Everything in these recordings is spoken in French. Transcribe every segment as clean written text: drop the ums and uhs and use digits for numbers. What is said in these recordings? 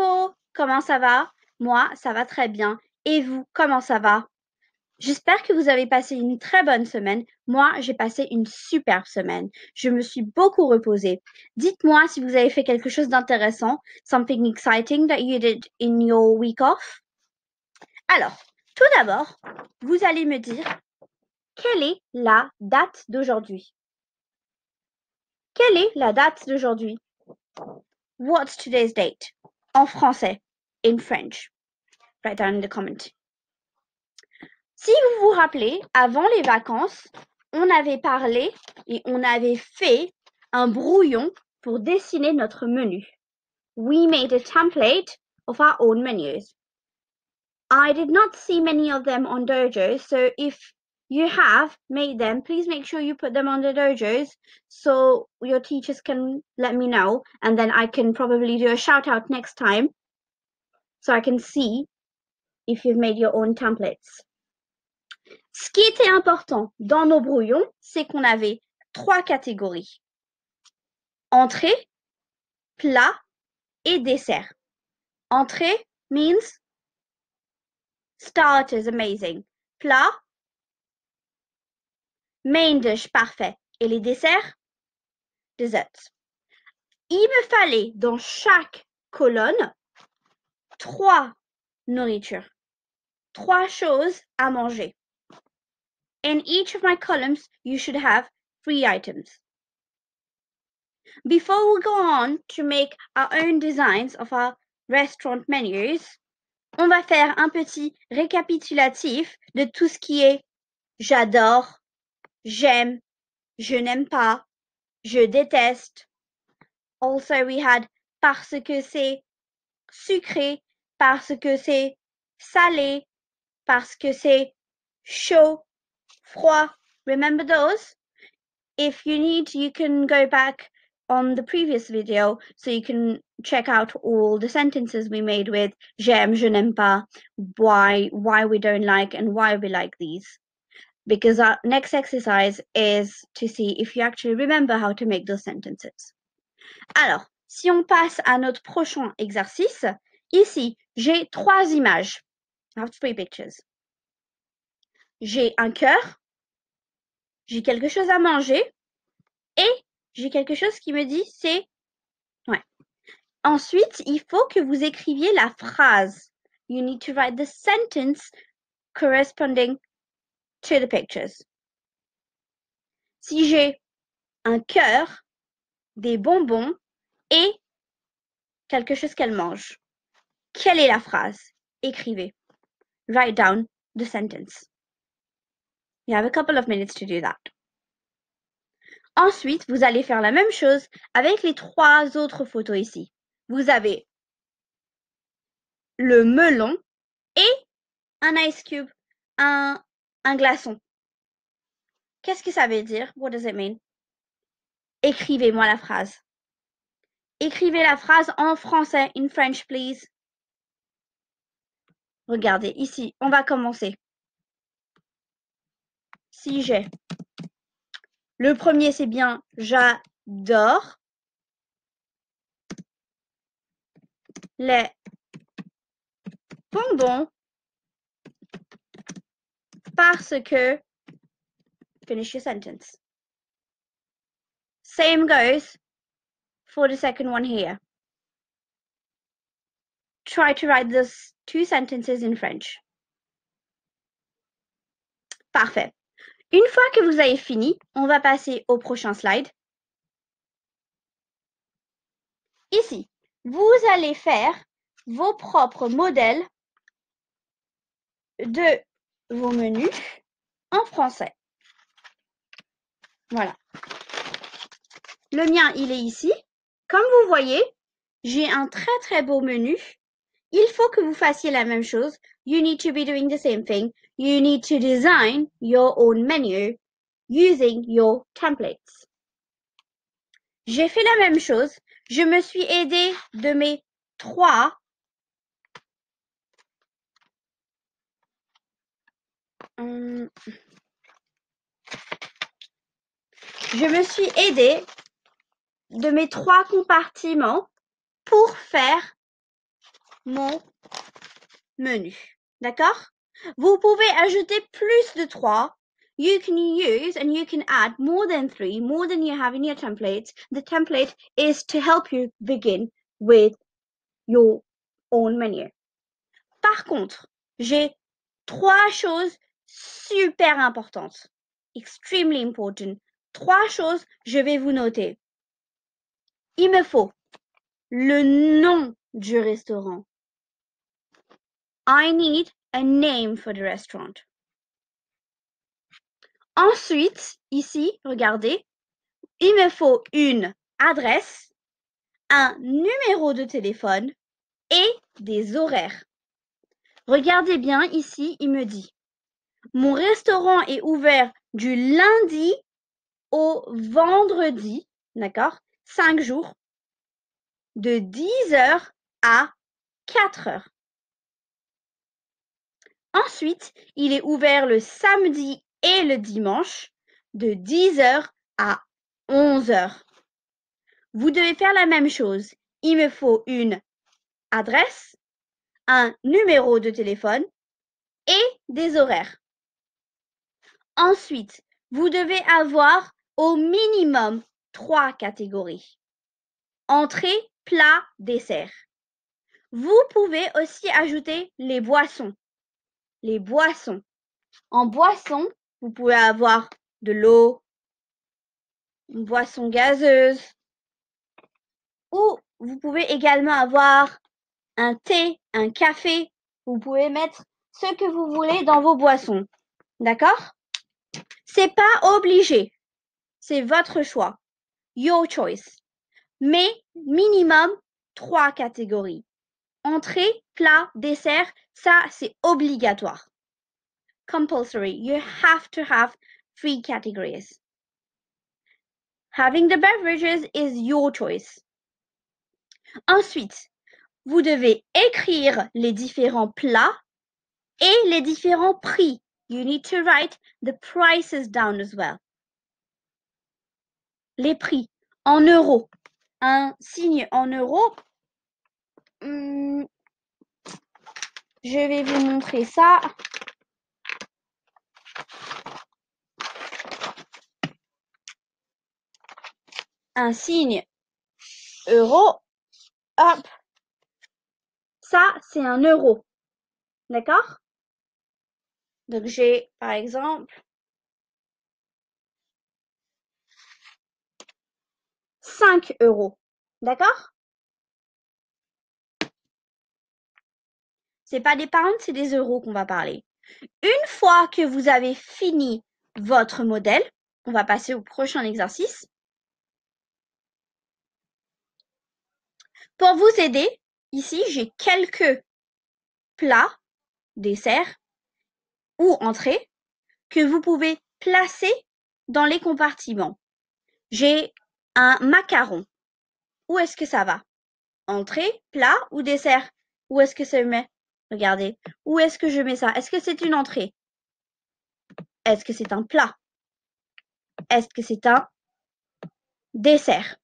Coucou, comment ça va? Moi, ça va très bien. Et vous, comment ça va? J'espère que vous avez passé une très bonne semaine. Moi, j'ai passé une superbe semaine. Je me suis beaucoup reposée. Dites-moi si vous avez fait quelque chose d'intéressant, something exciting that you did in your week off. Alors, tout d'abord, vous allez me dire quelle est la date d'aujourd'hui? Quelle est la date d'aujourd'hui? What's today's date? En français, in French. Write down in the comment. Si vous vous rappelez, avant les vacances, on avait parlé et on avait fait un brouillon pour dessiner notre menu. We made a template of our own menus. I did not see many of them on Dojo, so if you have made them, please make sure you put them on the Dojos so your teachers can let me know, and then I can probably do a shout out next time so I can see if you've made your own templates. Ce qui était important dans nos brouillons, c'est qu'on avait 3 catégories. Entrée, plat et dessert. Entrée means starters, amazing. Plat, main dish, parfait. Et les desserts, desserts. Il me fallait dans chaque colonne 3 nourritures, 3 choses à manger. In each of my columns, you should have 3 items. Before we go on to make our own designs of our restaurant menus, on va faire un petit récapitulatif de tout ce qui est j'adore, j'aime, je n'aime pas, je déteste. Also, we had parce que c'est sucré, parce que c'est salé, parce que c'est chaud, froid. Remember those? If you need, you can go back on the previous video so you can check out all the sentences we made with j'aime, je n'aime pas, why we don't like and why we like these. Because our next exercise is to see if you actually remember how to make those sentences. Alors, si on passe à notre prochain exercice, ici, j'ai 3 images. I have 3 pictures. J'ai un cœur, j'ai quelque chose à manger et j'ai quelque chose qui me dit c'est... Ouais. Ensuite, il faut que vous écriviez la phrase. You need to write the sentence corresponding to the pictures. Si j'ai un cœur, des bonbons et quelque chose qu'elle mange, quelle est la phrase? Écrivez. Write down the sentence. You have a couple of minutes to do that. Ensuite, vous allez faire la même chose avec les 3 autres photos ici. Vous avez le melon et un ice cube, un glaçon. Qu'est-ce que ça veut dire? What does it mean? Écrivez-moi la phrase. Écrivez la phrase en français, in French, please. Regardez, ici, on va commencer. Si j'ai. Le premier, c'est bien j'adore les bonbons parce que. Finish your sentence. Same goes for the second one here. Try to write those 2 sentences in French. Parfait. Une fois que vous avez fini, on va passer au prochain slide. Ici, vous allez faire vos propres modèles de vos menus en français. Voilà. Le mien, il est ici. Comme vous voyez, j'ai un très très beau menu. Il faut que vous fassiez la même chose. You need to be doing the same thing. You need to design your own menu using your templates. J'ai fait la même chose. Je me suis aidée de mes 3 je me suis aidée de mes 3 compartiments pour faire mon menu. D'accord? Vous pouvez ajouter plus de 3. You can use and you can add more than 3, more than you have in your template. The template is to help you begin with your own menu. Par contre, j'ai 3 choses super importantes. Extremely important. 3 choses, je vais vous noter. Il me faut le nom du restaurant. I need a name for the restaurant. Ensuite, ici, regardez, il me faut une adresse, un numéro de téléphone et des horaires. Regardez bien ici, il me dit, mon restaurant est ouvert du lundi au vendredi, d'accord, 5 jours, de 10h à 4h. Ensuite, il est ouvert le samedi et le dimanche, de 10h à 11h. Vous devez faire la même chose. Il me faut une adresse, un numéro de téléphone et des horaires. Ensuite, vous devez avoir au minimum 3 catégories. Entrée, plat, dessert. Vous pouvez aussi ajouter les boissons. Les boissons. En boisson, vous pouvez avoir de l'eau, une boisson gazeuse, ou vous pouvez également avoir un thé, un café. Vous pouvez mettre ce que vous voulez dans vos boissons. D'accord? C'est pas obligé. C'est votre choix. Your choice. Mais minimum 3 catégories. Entrée, plat, dessert, ça c'est obligatoire. Compulsory. You have to have 3 categories. Having the beverages is your choice. Ensuite, vous devez écrire les différents plats et les différents prix. You need to write the prices down as well. Les prix en euros. Un signe en euros. Je vais vous montrer ça. Un signe euro. Hop. Ça, c'est un euro. D'accord? Donc, j'ai, par exemple, 5 euros. D'accord? C'est pas des pounds, c'est des euros qu'on va parler. Une fois que vous avez fini votre modèle, on va passer au prochain exercice. Pour vous aider, ici, j'ai quelques plats, desserts ou entrées que vous pouvez placer dans les compartiments. J'ai un macaron. Où est-ce que ça va? Entrée, plat ou dessert? Où est-ce que ça se met? Regardez. Où est-ce que je mets ça? Est-ce que c'est une entrée? Est-ce que c'est un plat? Est-ce que c'est un dessert?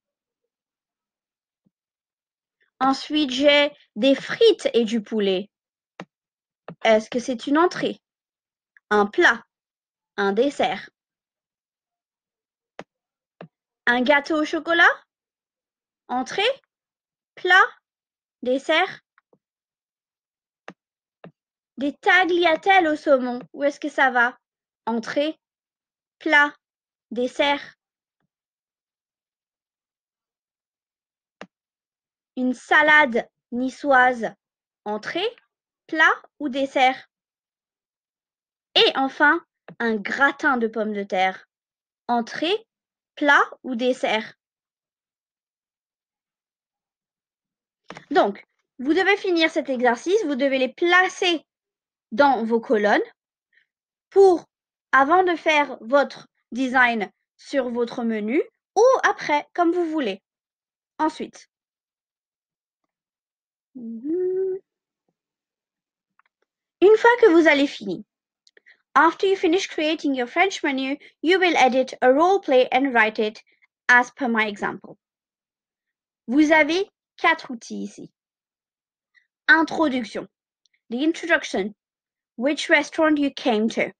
Ensuite, j'ai des frites et du poulet. Est-ce que c'est une entrée? Un plat? Un dessert? Un gâteau au chocolat? Entrée? Plat? Dessert? Des tagliatelles au saumon. Où est-ce que ça va? Entrée? Plat? Dessert? Une salade niçoise? Entrée? Plat ou dessert? Et enfin, un gratin de pommes de terre. Entrée, plat ou dessert? Donc, vous devez finir cet exercice, vous devez les placer dans vos colonnes avant de faire votre design sur votre menu ou après, comme vous voulez. Ensuite, une fois que vous allez finir, after you finish creating your French menu, you will edit a role play and write it as per my example. Vous avez 4 outils ici. Introduction. The introduction. Which restaurant you came to.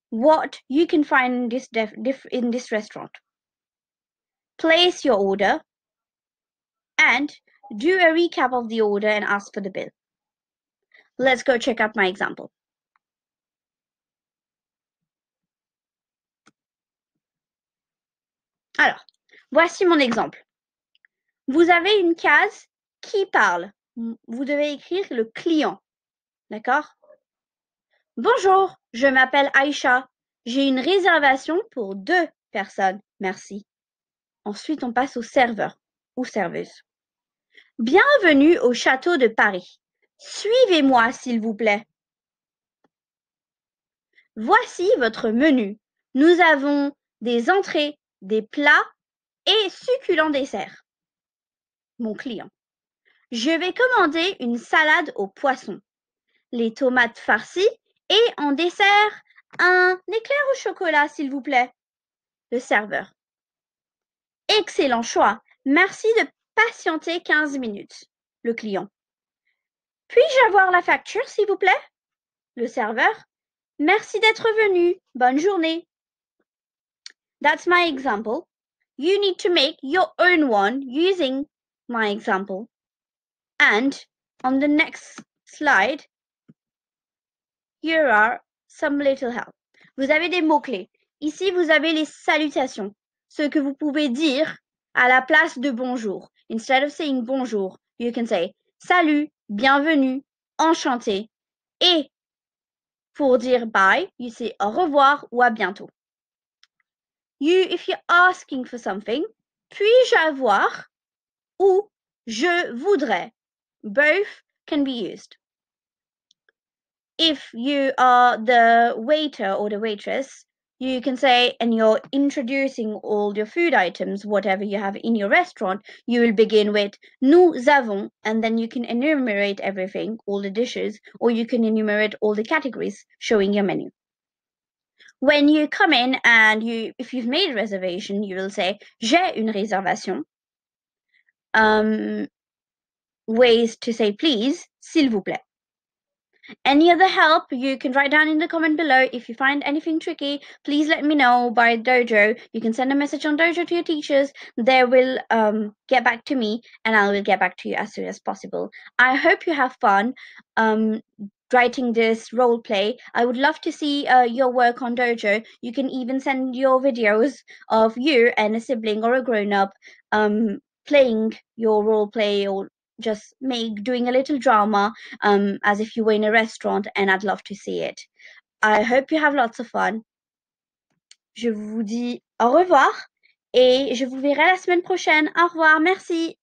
What you can find in this restaurant. Place your order. And do a recap of the order and ask for the bill. Let's go check out my example. Alors, voici mon exemple. Vous avez une case qui parle. Vous devez écrire le client. D'accord? Bonjour, je m'appelle Aïcha. J'ai une réservation pour 2 personnes. Merci. Ensuite, on passe au serveur ou serveuse. Bienvenue au château de Paris. Suivez-moi, s'il vous plaît. Voici votre menu. Nous avons des entrées, des plats et succulents desserts. Mon client. Je vais commander une salade au poisson, les tomates farcies et en dessert, un éclair au chocolat, s'il vous plaît. Le serveur. Excellent choix. Merci de patienter 15 minutes. Le client. Puis-je avoir la facture, s'il vous plaît? Le serveur. Merci d'être venu. Bonne journée. That's my example. You need to make your own one using my example. And on the next slide, here are some little help. Vous avez des mots-clés. Ici, vous avez les salutations, ce que vous pouvez dire à la place de bonjour. Instead of saying bonjour, you can say salut, bienvenue, enchanté. Et pour dire bye, you say au revoir ou à bientôt. If you're asking for something, puis-je avoir ou je voudrais. Both can be used. If you are the waiter or the waitress, you can say, and you're introducing all your food items, whatever you have in your restaurant, you will begin with nous avons, and then you can enumerate everything, all the dishes, or you can enumerate all the categories showing your menu. When you come in and if you've made a reservation, you will say j'ai une réservation. Ways to say please, s'il vous plaît. Any other help, you can write down in the comment below. If you find anything tricky, please let me know by Dojo. You can send a message on Dojo to your teachers. They will get back to me, and I will get back to you as soon as possible. I hope you have fun writing this role play. I would love to see your work on Dojo. You can even send your videos of you and a sibling or a grown-up playing your role play, or just doing a little drama as if you were in a restaurant, and I'd love to see it. I hope you have lots of fun. Je vous dis au revoir et je vous verrai la semaine prochaine. Au revoir, merci.